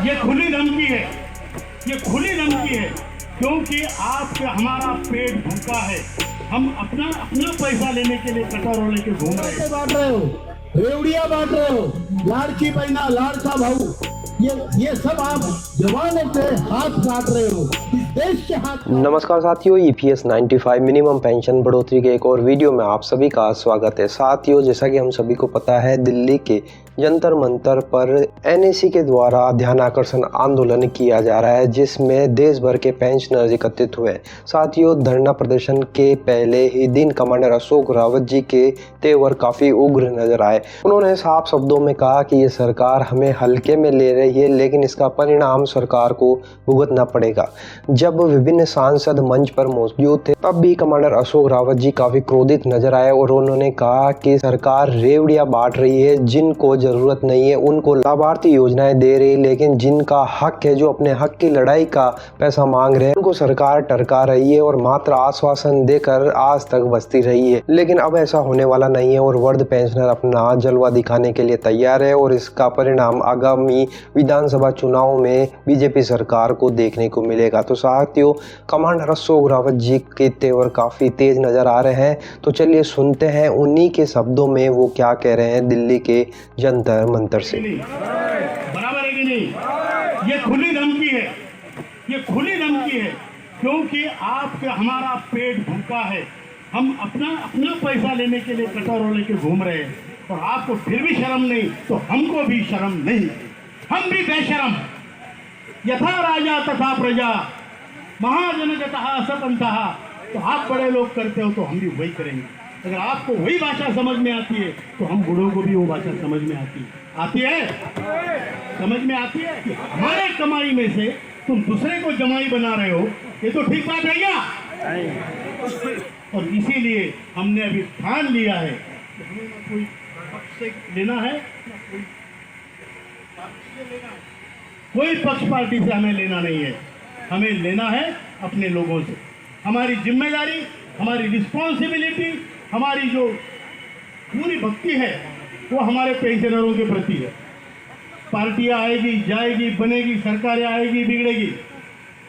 ये खुली धमकी है, ये खुली धमकी है, क्योंकि आपके हमारा पेट भूखा है। हम अपना अपना पैसा लेने के लिए कटोरों लेके घूम रहे हैं। बांट रहे हो, रेवड़िया बांट रहे हो, लाड़की बहना, लाड़का भाऊ, ये सब आप जवानों के हाथ काट रहे हो, इस देश के हाथ। नमस्कार साथियों, EPS 95 मिनिमम पेंशन बढ़ोतरी के एक और वीडियो में आप सभी का स्वागत है। साथियों, जैसा कि हम सभी को पता है, दिल्ली के जंतर मंतर पर NAC के द्वारा ध्यान आकर्षण आंदोलन किया जा रहा है, जिसमें देश भर के पेंशनर्स एकत्रित हुए। साथियों, धरना प्रदर्शन के पहले ही दिन कमांडर अशोक रावत जी के तेवर काफी उग्र नजर आए। उन्होंने साफ शब्दों में कहा कि ये सरकार हमें हल्के में ले रही है, लेकिन इसका परिणाम सरकार को भुगतना पड़ेगा। जब विभिन्न सांसद मंच पर मौजूद थे, तब भी कमांडर अशोक रावत जी काफी क्रोधित नजर आए और उन्होंने कहा कि सरकार रेवड़ियां बांट रही है, जिनको जरूरत नहीं है उनको लाभार्थी योजनाएं दे रही, लेकिन जिनका हक है, जो अपने हक की लड़ाई का पैसा मांग रहे हैं, उनको सरकार टरका रही है और मात्र आश्वासन देकर आज तक बसती रही है। लेकिन अब ऐसा होने वाला नहीं है और वृद्ध पेंशनर अपना जलवा दिखाने के लिए तैयार है और इसका परिणाम आगामी विधानसभा चुनाव में बीजेपी सरकार को देखने को मिलेगा। तो साथियों, कमांडर अशोक रावत जी के तेवर काफी तेज नजर आ रहे हैं। तो चलिए सुनते हैं उन्हीं के शब्दों में वो क्या कह रहे हैं दिल्ली के जंतर मंतर से। बराबर है कि नहीं? ये खुली धमकी है, ये खुली धमकी है, क्योंकि आपके हमारा पेट भूखा है। हम अपना अपना पैसा लेने के लिए कटोरों लेके घूम रहे हैं और आपको फिर भी शर्म नहीं, तो हमको भी शर्म नहीं, हम भी बेशरम। यथा राजा तथा प्रजा, महाजनगतः सपंथः। तो आप बड़े लोग करते हो तो हम भी वही करेंगे। अगर आपको वही भाषा समझ में आती है तो हम बूढ़ों को भी वो भाषा समझ में आती है, समझ में आती है कि हमारे कमाई में से तुम दूसरे को जमाई बना रहे हो, ये तो ठीक बात है क्या? और इसीलिए हमने अभी ठान लिया है कि हमें ना कोई पक्ष से लेना है, ना कोई पक्ष पार्टी से हमें लेना नहीं है। हमें लेना है अपने लोगों से। हमारी जिम्मेदारी, हमारी रिस्पॉन्सिबिलिटी, हमारी जो पूरी भक्ति है वो हमारे पेंशनरों के प्रति है। पार्टियां आएगी जाएगी, बनेगी सरकारें, आएगी बिगड़ेगी,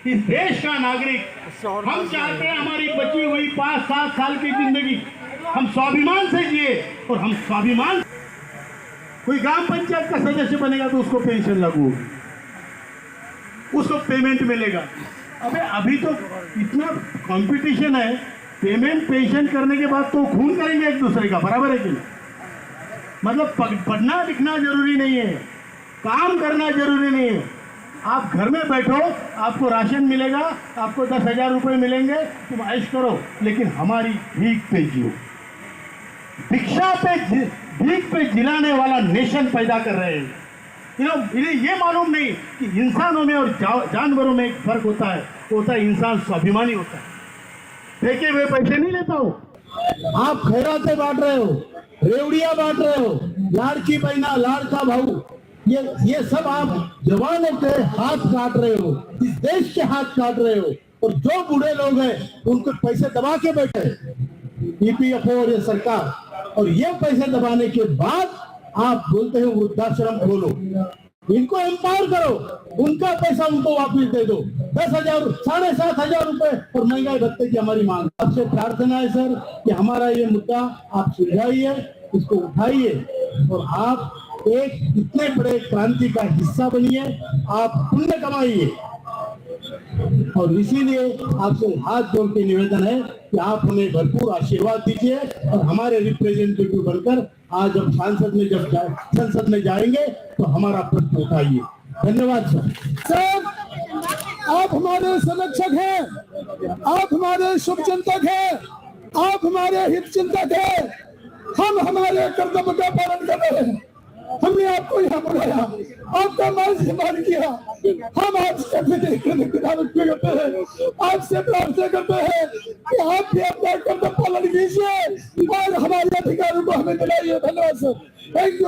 इस देश का नागरिक हम चाहते हैं हमारी बची हुई 5-7 साल की जिंदगी हम स्वाभिमान से जिए। और हम स्वाभिमान, कोई ग्राम पंचायत का सदस्य बनेगा तो उसको पेंशन लागू होगी, उसको पेमेंट मिलेगा। अबे अभी तो इतना कंपटीशन है, पेमेंट पेंशन करने के बाद तो खून करेंगे एक दूसरे का, बराबर है कि नहीं? मतलब पढ़ना लिखना जरूरी नहीं है, काम करना जरूरी नहीं है। आप घर में बैठो, आपको राशन मिलेगा, आपको 10,000 रुपये मिलेंगे, तुम ऐश करो, लेकिन हमारी भीख पे जियो। भिक्षा पे भीख पे जिलाने वाला नेशन पैदा कर रहे हैं। इन्हें ये मालूम नहीं कि इंसानों में और जानवरों में एक फर्क होता है, वो होता है इंसान स्वाभिमानी होता है। फेंके हुए पैसे नहीं लेता हूँ। आप खैरातें बांट रहे हो, रेवड़िया बांट रहे हो, लाड़की बहना, लाड़का भाऊ, ये सब आप जवानों के हाथ काट रहे हो, इस देश के हाथ काट रहे हो। और जो बूढ़े लोग हैं उनको पैसे दबा के बैठे EPFO और ये सरकार, और ये पैसे दबाने के बाद आप बोलते हैं वृद्धाश्रम खोलो, इनको एम्पावर करो, उनका पैसा उनको वापस दे दो। 10,000, 7,500 रुपए और महंगाई भत्ते की हमारी मांग। आपसे प्रार्थना है सर कि हमारा ये मुद्दा आप सुलझाइए, इसको उठाइए और आप एक इतने बड़े क्रांति का हिस्सा बनिए, आप पुण्य कमाइए। और इसीलिए आपसे हाथ जोड़ के निवेदन है कि आप हमें भरपूर आशीर्वाद दीजिए और हमारे रिप्रेजेंटेटिव बनकर आज हम संसद में जाएंगे तो हमारा प्रश्न उठाइए। धन्यवाद सर। आप हमारे संरक्षक हैं, आप हमारे शुभ चिंतक हैं, आप हमारे हित चिंतक हैं। हम हमारे कर्तव्य का पालन कर रहे हैं। हमने आपको यहाँ बुलाया, आपका मान सम्मान किया। हम आपसे करते हैं, आपसे प्रार्थना करते हैं कि आप भी अपना कर्तव्य पालन कीजिए और हमारे अधिकारों को हमें दिलाइए। धन्यवाद सर, थैंक यू।